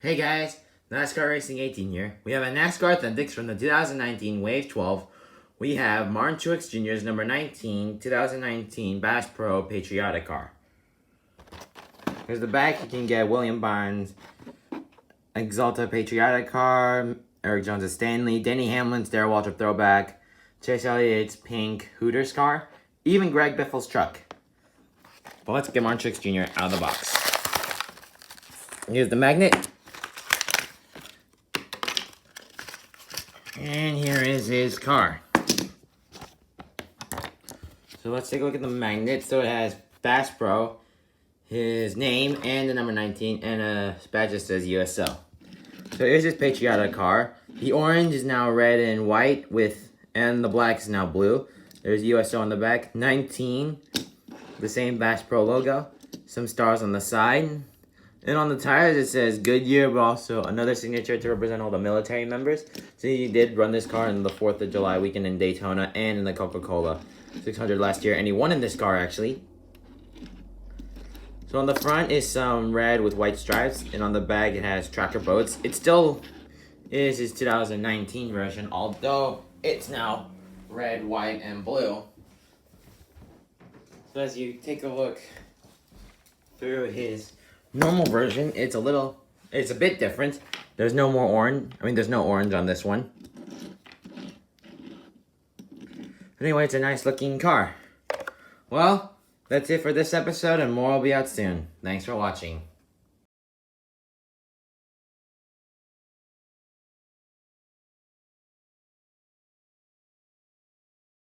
Hey guys, NASCAR Racing 18 here. We have a NASCAR Authentics from the 2019 Wave 12. We have Martin Truex Jr.'s number 19, 2019 Bass Pro Patriotic car. Here's the back. You can get William Barnes, Exalta Patriotic car, Eric Jones' Stanley, Denny Hamlin's Darrell Waltrip throwback, Chase Elliott's pink Hooters car, even Greg Biffle's truck. But let's get Martin Truex Jr. out of the box. Here's the magnet. And here is his car. So let's take a look at the magnet. So it has Bass Pro, his name, and the number 19, and a badge that says USO. So here's his Patriotic car. The orange is now red and white, and the black is now blue. There's USO on the back. 19, the same Bass Pro logo. Some stars on the side. And on the tires, it says Goodyear, but also another signature to represent all the military members. So he did run this car in the 4th of July weekend in Daytona and in the Coca-Cola 600 last year. And he won in this car, actually. So on the front is some red with white stripes. And on the back, it has tracker boats. It still is his 2019 version, although it's now red, white, and blue. So as you take a look through his normal version, it's a bit different. There's no more orange. There's no orange on this one. Anyway, it's a nice looking car. Well, that's it for this episode, and more will be out soon. Thanks for watching.